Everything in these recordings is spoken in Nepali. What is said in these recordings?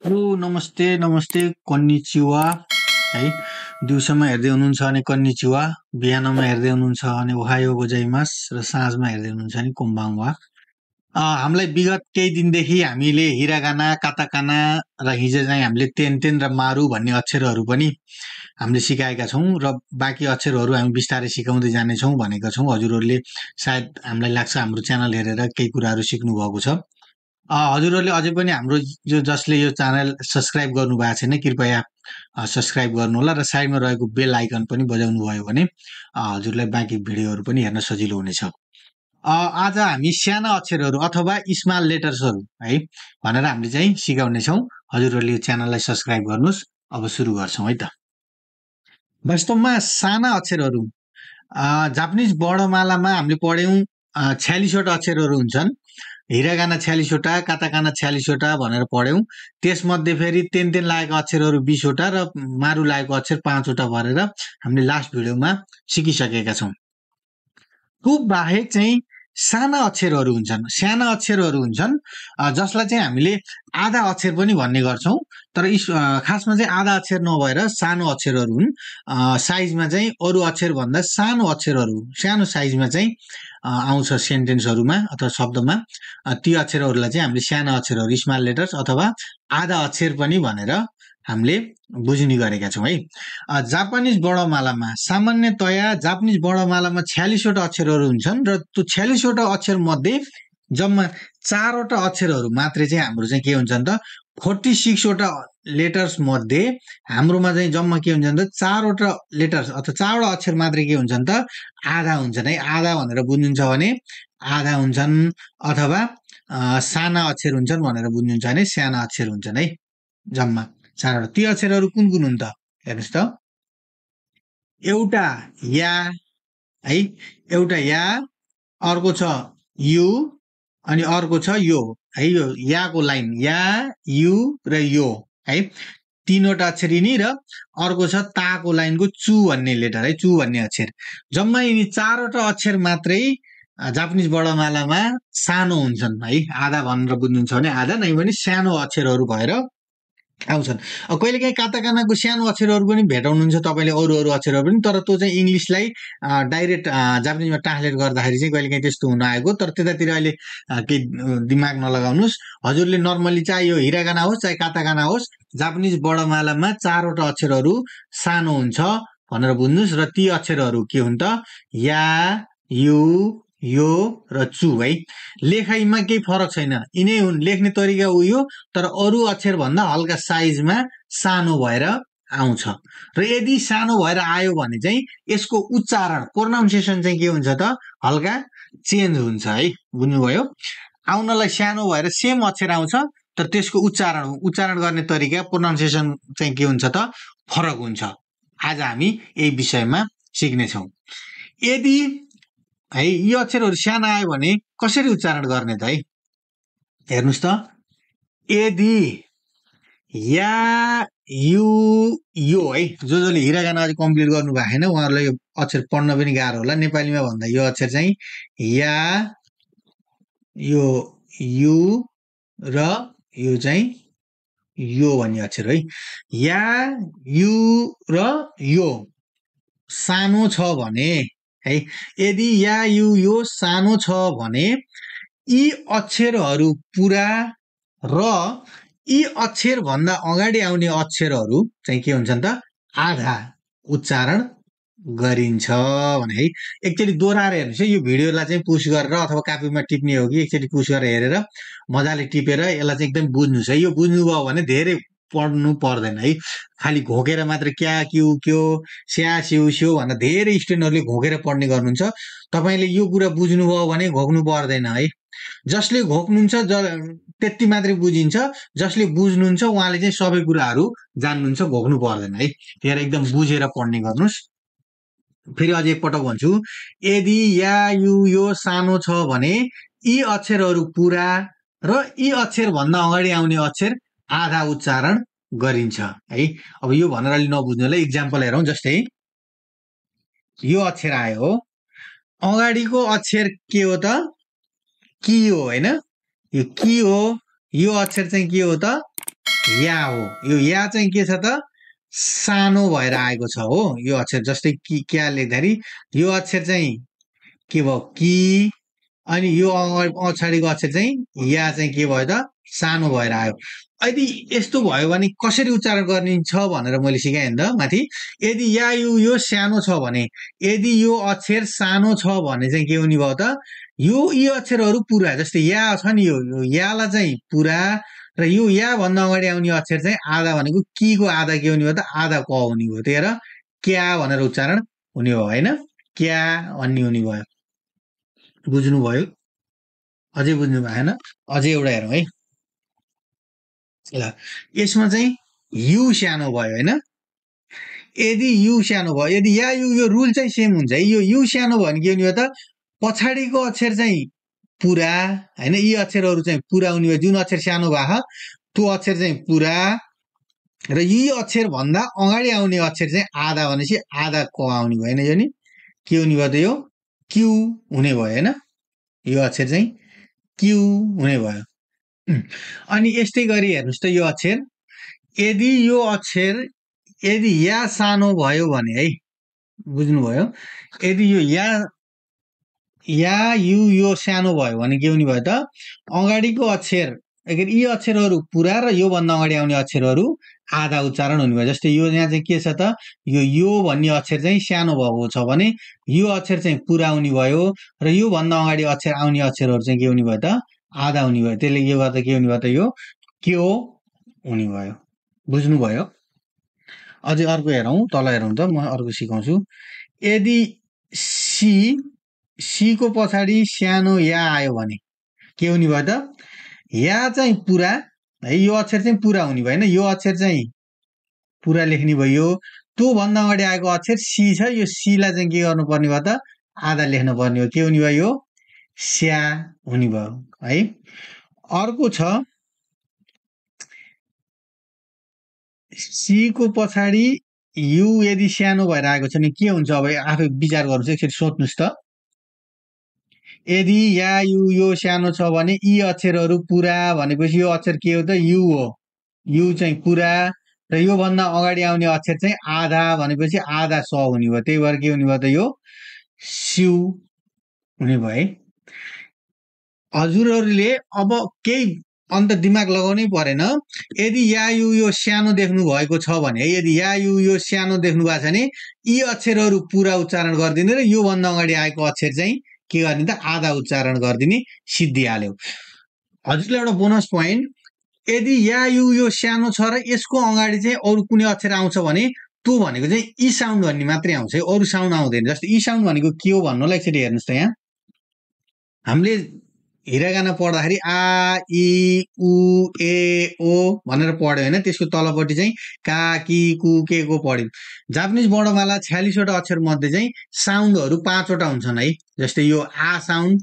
हेलो नमस्ते नमस्ते कन्निचिवा है दिउँसोमा हेर्दै हुनुहुन्छ भने कन्निचिवा बिहानमा हेर्दै हुनुहुन्छ भने ओहायो गोजाइमास र साँझमा हेर्दै हुनुहुन्छ भने कोम्बाङवा हामीलाई विगत केही दिनदेखि हामीले हिरागाना काताकाना र हिजो चाहिँ हामीले तेन तेन र मारु भन्ने अक्षरहरू पनि हामीले सिकाएका छौँ र बाँकी अक्षरहरू हामी बिस्तारै सिकाउँदै जानेछौँ भनेका छौँ हजुरहरूले सायद हामीलाई लाग्छ हाम्रो च्यानल हेरेर केही कुराहरू सिक्नु भएको छ हजुरहरूले अझै पनि हाम्रो जसले यो च्यानल सब्स्क्राइब गर्नु भएको छैन कृपया सब्स्क्राइब गर्नुहोला र साइडमा रहेको बेल आइकन पनि बजाउनु भयो भने हजुरलाई बाँकी भिडियोहरू पनि हेर्न सजिलो हुनेछ आज हामी साना अक्षरहरू अथवा स्मल लेटर्सहरू है भनेर हामीले चाहिँ सिकाउनेछौँ हजुरहरूले यो च्यानललाई सब्स्क्राइब गर्नुहोस् अब सुरु गर्छौँ है त वास्तवमा साना अक्षरहरू जापानिज वर्णमालामा हामीले पढ्यौँ 46वटा अक्षरहरू हुन्छन् हिरागाना 46वटा काताकाना 46वटा भनेर पढ्यौँ त्यसमध्ये फेरि तेन तेन लागेको अक्षरहरू 20वटा र मारु लागेको अक्षर 5वटा भरेर हामीले लास्ट भिडियोमा सिकिसकेका छौँ त्यो बाहेक चाहिँ साना अक्षरहरू हुन्छन् जसलाई चाहिँ हामीले आधा अक्षर पनि भन्ने गर्छौँ तर खासमा चाहिँ आधा अक्षर नभएर सानो अक्षरहरू हुन् साइजमा चाहिँ अरू अक्षरभन्दा सानो अक्षरहरू सानो साइजमा चाहिँ आउँछ सेन्टेन्सहरूमा अथवा शब्दमा ती अक्षरहरूलाई चाहिँ हामीले साना अक्षरहरू स्मल लेटर्स अथवा आधा अक्षर पनि भनेर हामीले बुझ्ने गरेका छौँ है जापानिज वर्णमालामा सामान्यतया जापानिज वर्णमालामा 46वटा अक्षरहरू हुन्छन् र त्यो 46वटा अक्षर मध्ये जम्मा 4वटा अक्षरहरू मात्रै चाहिँ हाम्रो चाहिँ के हुन्छ नि त 46वटा लेटर्स मध्ये हाम्रोमा चाहिँ जम्मा के हुन्छ नि त 4वटा लेटर्स अथवा 4वटा अक्षर मात्रै के हुन्छ नि त आधा हुन्छन् है आधा भनेर बुझ्नुहुन्छ भने आधा हुन्छन् अथवा साना अक्षर हुन्छन् भनेर बुझ्नुहुन्छ भने साना अक्षर हुन्छन् है जम्मा 4वटा ती अक्षरहरू कुन कुन हुन् त हेर्नुहोस् त एउटा या है एउटा या अर्को छ यु अनि अर्को छ यो है यो याको लाइन या यु र यो है तीनवटा अक्षर यिनी र अर्को छ ताको लाइनको चु भन्ने लेटर है चु भन्ने अक्षर जम्मा यिनी 4वटा अक्षर मात्रै जापानिज वर्णमालामा सानो हुन्छन् है आधा भनेर बुझ्नुहुन्छ भने आधा नै भने सानो अक्षरहरू भएर आउँछन् कहिलेकाहीँ काताकानाको सानो अक्षरहरू पनि भेटाउनुहुन्छ तपाईँले अरू अरू अक्षरहरू पनि तर त्यो चाहिँ इङ्ग्लिसलाई डाइरेक्ट जापानिजमा ट्रान्सलेट गर्दाखेरि चाहिँ कहिलेकाहीँ त्यस्तो हुन आएको तर त्यतातिर अहिले केही दिमाग नलगाउनुहोस् हजुरले नर्मली चाहे यो हिरागाना होस् चाहे काताकाना होस् जापानिज वर्णमालामा 4वटा अक्षरहरू सानो हुन्छ भनेर बुझ्नुहोस् र ती अक्षरहरू के हुन् त या यु यो र चु है लेखाइमा केही फरक छैन यिनै हुन् लेख्ने तरिका उयो तर अरू अक्षर भन्दा हल्का साइजमा सानो भएर आउँछ र यदि सानो भएर आयो भने चाहिँ यसको उच्चारण प्रोनाउन्सिएसन चाहिँ के हुन्छ त हल्का चेन्ज हुन्छ है बुझ्नुभयो आउनलाई सानो भएर सेम अक्षर आउँछ तर त्यसको उच्चारण गर्ने तरिका प्रोनाउन्सिएसन चाहिँ के हुन्छ त फरक हुन्छ आज हामी यही विषयमा सिक्नेछौँ यदि है यो अक्षरहरू सानो आयो भने कसरी उच्चारण गर्ने त है हेर्नुहोस् त यदि या यु यो है जसले हिरागाना अझै कम्प्लिट गर्नु भएको छैन उहाँहरूलाई यो अक्षर पढ्न पनि गाह्रो होला नेपालीमा भन्दा यो अक्षर चाहिँ या यो यु र यो चाहिँ यो भन्ने अक्षर है या यु र यो सानो छ भने है यदि या यु यो सानो छ भने यी अक्षरहरू पुरा र यी अक्षर भन्दा अगाडि आउने अक्षरहरू चाहिँ के हुन्छन् त आधा उच्चारण गरिन्छ भने है एकचोटि दोहोऱ्याएर हेर्नुहोस् है यो भिडियोलाई चाहिँ पुश गरेर अथवा कापीमा टिप्ने हो कि एकचोटि पुश गरेर हेरेर मजाले टिपेर यसलाई चाहिँ एकदम बुझ्नुहोस् है यो बुझ्नुभयो भने धेरै पढ्नु पर्दैन है खालि घोकेर मात्र क्या क्यु क्यो स्या स्यु स्यो भन्दा धेरै स्टुडेन्टहरूले घोकेर पढ्ने गर्नुहुन्छ तपाईँले यो कुरा बुझ्नुभयो भने घोक्नु पर्दैन है जसले घोक्नुहुन्छ त्यति मात्रै बुझिन्छ जसले बुझ्नुहुन्छ उहाँले चाहिँ सबै कुराहरू जान्नुहुन्छ घोक्नु पर्दैन है त्यही एकदम बुझेर पढ्ने गर्नुहोस् फेरि अझै एकपटक भन्छु यदि या यु यो सानो छ भने यी अक्षरहरू पुरा र यी अक्षर भन्दा अगाडि आउने अक्षर आधा उच्चारण गरिन्छ है अब यो भनेर अलि नबुझ्नुलाई इक्जाम्पल हेरौँ जस्तै यो अक्षर आयो हो अगाडिको अक्षर के हो त कि हो हैन यो कि हो यो अक्षर चाहिँ के हो त या हो। यो या चाहिँ के छ त सानो भएर आएको छ हो यो अक्षर जस्तै कि क्या लेख्दाखेरि यो अक्षर चाहिँ के भयो कि अनि यो पछाडिको अक्षर चाहिँ या चाहिँ के भयो त सानो भएर आयो। यदि यस्तो भयो भने कसरी उच्चारण गरिन्छ भनेर मैले सिकाएँ नि त माथि। यदि या यो सानो छ भने यदि यो अक्षर सानो छ भने चाहिँ के हुने भयो त यो यी अक्षरहरू पुरा जस्तै या छ नि यो यालाई चाहिँ पुरा र यो या भन्दा अगाडि आउने अक्षर चाहिँ आधा भनेको किको आधा के हुने भयो त आधा क हुने भयो। त्यही भएर क्या भनेर उच्चारण हुने हो होइन क्या भन्ने हुने भयो। बुझ्नुभयो? अझै बुझ्नु भएन? अझै एउटा हेरौँ है। ल यसमा चाहिँ यु सानो भयो होइन। यदि यु सानो भयो यदि या यो रुल चाहिँ सेम हुन्छ है। यो यु सानो भयो भने के हुने भयो त पछाडिको अक्षर चाहिँ पुरा होइन यी अक्षरहरू चाहिँ पुरा हुने भयो। जुन अक्षर सानो भयो त्यो अक्षर चाहिँ पुरा र यी अक्षर भन्दा अगाडि आउने अक्षर चाहिँ आधा भनेपछि आधा क आउने भयो होइन। यो नि के हुने भयो त यो क्यु हुने भयो होइन। यो अक्षर चाहिँ क्यु हुने भयो। अनि यस्तै गरी हेर्नुहोस् त यो अक्षर यदि यो अक्षर यदि या सानो भयो भने है बुझ्नुभयो। यदि यो या यो सानो भयो भने के हुने भयो त अगाडिको अक्षर यी अक्षरहरू पुरा र योभन्दा अगाडि आउने अक्षरहरू आधा उच्चारण हुने भयो। जस्तै यो यहाँ चाहिँ के छ त यो भन्ने अक्षर चाहिँ सानो भएको छ भने यो अक्षर चाहिँ पुरा हुने भयो र योभन्दा अगाडि अक्षर आउने अक्षरहरू चाहिँ के हुने भयो त आधा हुने भयो। त्यसले यो गर्दा के हुने भयो त यो क्यो हुने भयो। बुझ्नुभयो? अझै अर्को हेरौँ तल हेरौँ त म अर्को सिकाउँछु। यदि सीको पछाडि सानो या आयो भने के हुने भयो त या चाहिँ पुरा है यो अक्षर चाहिँ पुरा हुने भएन। यो अक्षर चाहिँ पुरा लेख्ने भयो। त्यो भन्दा अगाडि आएको अक्षर सी छ यो सीलाई चाहिँ के गर्नुपर्ने भयो त आधा लेख्न पर्ने हो। के हुने भयो यो स्या हुने भयो है। अर्को छ सीको पछाडि यु यदि सानो भएर आएको छ भने के हुन्छ अब आफै विचार गर्नुहोस् एकचोटि सोच्नुहोस् त। यदि या यो सानो छ भने यी अक्षरहरू पुरा भनेपछि यो अक्षर के हो त यु हो। यु चाहिँ पुरा र योभन्दा अगाडि आउने अक्षर चाहिँ आधा भनेपछि आधा स हुने भयो। त्यही भएर के हुने भयो त यो स्यु हुने भयो है। हजुरहरूले अब केही अन्त दिमाग लगाउनै परेन। यदि या यो सानो देख्नु भएको छ भने यदि या यो सानो देख्नु भएको छ भने यी अक्षरहरू पुरा उच्चारण गरिदिने र योभन्दा अगाडि आएको अक्षर चाहिँ के गर्ने त आधा उच्चारण गरिदिने सिद्धिहाल्यो। हजुरलाई एउटा बोनस पोइन्ट यदि या यो सानो छ र यसको अगाडि चाहिँ अरू कुनै अक्षर आउँछ भने त्यो भनेको चाहिँ ई साउन्ड भन्ने मात्रै आउँछ है अरू साउन्ड आउँदैन। जस्तै ई साउन्ड भनेको के हो भन्नुलाई एकचोटि हेर्नुहोस् त यहाँ हामीले हिरागाना पढ्दाखेरि आ इ उ ए ओ भनेर पढ्यो होइन। त्यसको तलपट्टि चाहिँ का कि कु के को पढ्यौँ। जापानिज वर्णमाला 46वटा अक्षर मध्ये चाहिँ साउन्डहरू 5वटा हुन्छन् है। जस्तै यो आ साउन्ड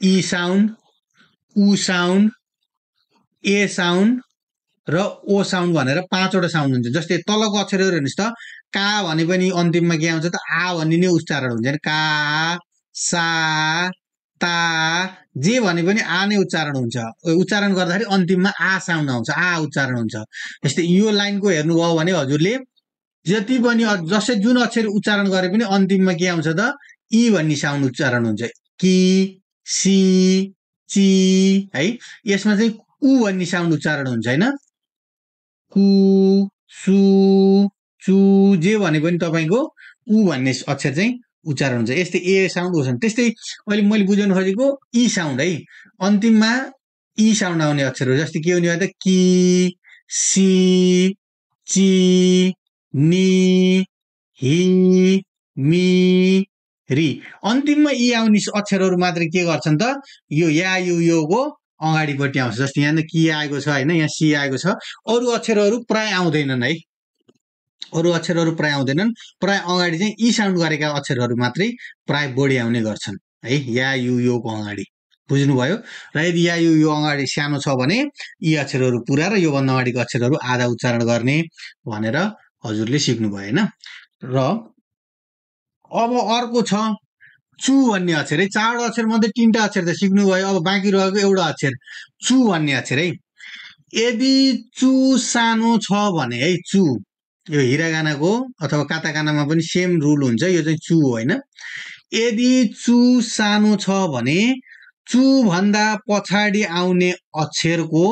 ई साउन्ड उ साउन्ड ए साउन्ड र ओ साउन्ड भनेर 5वटा साउन्ड हुन्छ। जस्तै तलको अक्षरहरू हेर्नुहोस् त का भने पनि अन्तिममा के आउँछ त आ भन्ने नै उच्चारण हुन्छ। का सा ता जे भने पनि आ नै उच्चारण हुन्छ। उच्चारण गर्दाखेरि अन्तिममा आ साउन्ड आउँछ आ उच्चारण हुन्छ। जस्तै यो लाइनको हेर्नुभयो भने हजुरले जति पनि जसै जुन अक्षर उच्चारण गरे पनि अन्तिममा के आउँछ त ई भन्ने साउन्ड उच्चारण हुन्छ। कि सी ची है। यसमा चाहिँ उ भन्ने साउन्ड उच्चारण हुन्छ होइन। कु सु चु जे भने पनि तपाईँको उ भन्ने अक्षर चाहिँ उच्चारण हुन्छ। यस्तै ए साउन्ड ओ साउन्ड। त्यस्तै अहिले मैले बुझाउनु खोजेको ई साउन्ड है अन्तिममा ई साउन्ड आउने अक्षर हो। जस्तै के हुने भयो त कि सी ची नि हि मी री अन्तिममा यी आउने अक्षरहरू मात्रै के गर्छन् त यो या योको अगाडिपट्टि आउँछ। जस्तै यहाँ कि आएको छ होइन यहाँ सी आएको छ। अरू अक्षरहरू प्राय आउँदैनन् है। अरू अक्षरहरू प्राय आउँदैनन्। प्राय अगाडि चाहिँ ई साउन्ड गरेका अक्षरहरू मात्रै प्राय बढी आउने गर्छन् है या योको अगाडि। बुझ्नुभयो? र यदि या यो अगाडि सानो छ भने यी अक्षरहरू पुरा र योभन्दा अगाडिको अक्षरहरू आधा उच्चारण गर्ने भनेर हजुरले सिक्नुभयो होइन। र अब अर्को छ चु भन्ने अक्षर है। 4वटा अक्षर मध्ये 3टा अक्षर त सिक्नुभयो। अब बाँकी रहेको एउटा अक्षर चु भन्ने अक्षर है। यदि चु सानो छ भने है चु यो हिरागानाको अथवा काताकानामा पनि सेम रुल हुन्छ यो चाहिँ चु हो हैन यदि चु सानो छ भने चु भन्दा पछाडि आउने अक्षरको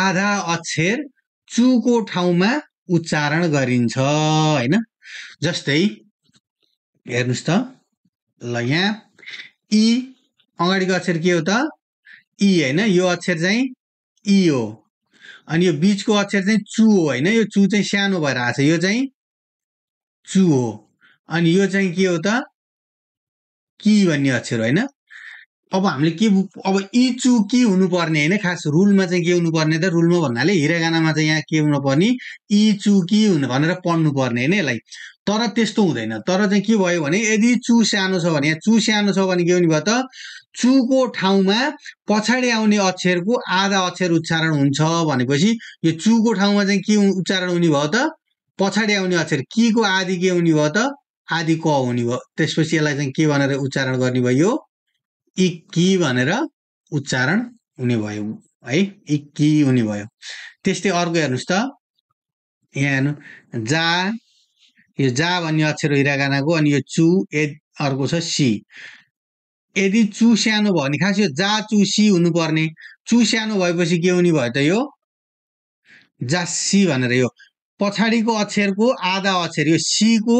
आधा अक्षर चुको ठाउँमा उच्चारण गरिन्छ हैन जस्तै हेर्नुस् त ल यहाँ इ अगाडिको अक्षर के हो त इ हैन यो अक्षर चाहिँ इ हो अनि यो बीचको अक्षर चाहिँ चु हो हैन यो चु चाहिँ सानो भएर आछ यो चाहिँ चु हो अनि यो चाहिँ के हो त कि भन्ने अक्षर हो हैन अब हामीले के अब इ चु कि हुनुपर्ने हैन खास रुलमा चाहिँ के हुनुपर्ने त रुलमा भन्नाले हिरागानामा चाहिँ यहाँ के हुनुपर्ने इ चु कि हुन भनेर पढ्नु पर्ने हैन यसलाई तर त्यस्तो हुँदैन तर चाहिँ के भयो भने यदि चु सानो छ भने यहाँ चु सानो छ भने के हुने भयो त चुको ठाउँमा पछाडि आउने अक्षरको आधा अक्षर उच्चारण हुन्छ भनेपछि यो चुको ठाउँमा चाहिँ के उच्चारण हुने भयो त पछाडि आउने अक्षर किको आदि के हुने भयो त आदि क हुने भयो त्यसपछि यसलाई चाहिँ के भनेर उच्चारण गर्ने भयो इक्की भनेर उच्चारण हुने भयो है इक्की हुने भयो त्यस्तै अर्को हेर्नुस् त यहाँ हेर्नु जा यो जा भन्ने अक्षर हिरागानाको अनि यो चु अर्को छ सी यदि चु सानो भयो भने खास यो जा चु सी हुनुपर्ने चु सानो भएपछि के हुने भयो त यो जासी भनेर यो पछाडिको अक्षरको आधा अक्षर यो सी को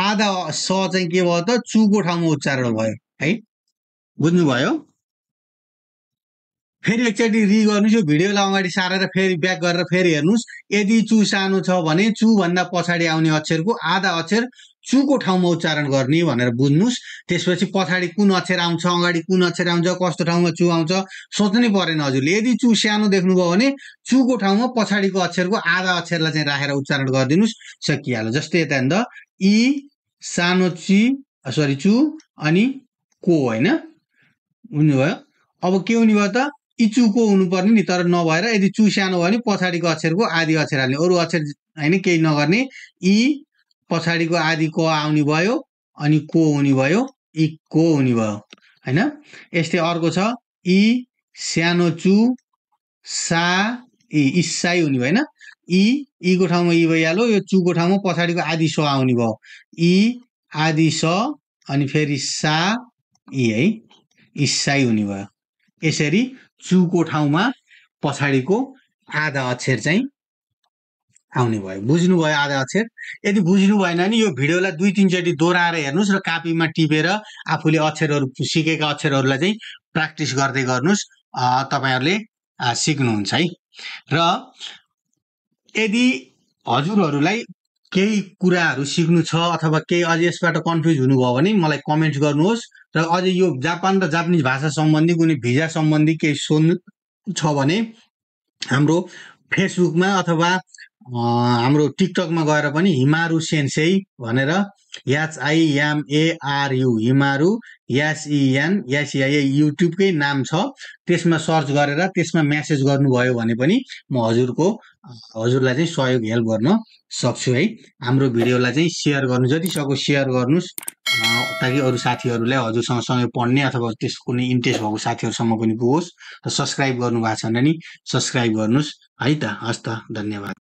आधा स चाहिँ के भयो त चुको ठाउँमा उच्चारण भयो है बुझ्नुभयो फेरि एकचोटि रि गर्नुस् यो भिडियोलाई अगाडि सारेर फेरि ब्याक गरेर फेरि हेर्नुस् यदि चु सानो छ भने चु भन्दा पछाडि आउने अक्षरको आधा अक्षर चुको ठाउँमा उच्चारण गर्ने भनेर बुझ्नुस् त्यसपछि पछाडि कुन अक्षर आउँछ अगाडि कुन अक्षर आउँछ कस्तो ठाउँमा चु आउँछ सोच्नै परेन हजुरले यदि चु सानो देख्नुभयो भने चुको ठाउँमा पछाडिको अक्षरको आधा अक्षरलाई चाहिँ राखेर उच्चारण गरिदिनुस् सकिहाल्यो जस्तै यता हेर्नु त इ सानो ची सरी चु अनि को हैन बुझ्नुभयो अब के हुने भयो त इचुको हुनुपर्ने नि तर नभएर यदि चु सानो भयो भने पछाडिको अक्षरको आदि अक्षर हाल्ने अरू अक्षर हैन केही नगर्ने इ पछाडिको आदि क आउने भयो अनि को हुने भयो इको हुने भयो हैन यस्तै अर्को छ इ सानो चु सा इ इसाई हुने भयो हैन इ को ठाउँमा इ भइहाल्यो यो चुको ठाउँमा पछाडिको आदि स आउने भयो इ आदि स अनि फेरि सा इ है इसाई हुने भयो यसरी चुको ठाउँमा पछाडिको आधा अक्षर चाहिँ आउने भयो बुझ्नुभयो आधा अक्षर यदि बुझ्नु भएन भने यो भिडियोलाई 2-3 चोटि दोहोऱ्याएर हेर्नुस् र कापीमा टिपेर आफूले अक्षरहरू सिकेका अक्षरहरूलाई चाहिँ प्र्याक्टिस गर्दै गर्नुस् तपाईहरुले सिक्नुहुन्छ है र यदि हजुरहरूलाई केही कुराहरू सिक्नु छ अथवा केही अझ यसबाट कन्फ्युज हुनुभयो भने मलाई कमेन्ट गर्नुहोस् र अझ यो जापान र जापानिज भाषा सम्बन्धी कुनै भिजा सम्बन्धी केही सोध्नु छ भने हाम्रो फेसबुकमा अथवा हाम्रो टिकटकमा गएर पनि हिमारु सेन्सेई भनेर HIMARU हिमारु SEN युट्युबकै नाम छ त्यसमा सर्च गरेर त्यसमा मेसेज गर्नुभयो भने पनि म हजुरलाई चाहिँ सहयोग हेल्प गर्न सक्छु है हाम्रो भिडियोलाई चाहिँ शेयर गर्नु जति सक्यो शेयर गर्नुस् ताकि अरू साथीहरूलाई हजुरसँग सँगै पढ्ने अथवा त्यसको कुनै इन्ट्रेस्ट भएको साथीहरुसम्म पनि पुगोस् र सब्स्क्राइब गर्नु भएको छ भने नि सब्स्क्राइब गर्नुस् है त हस् त धन्यवाद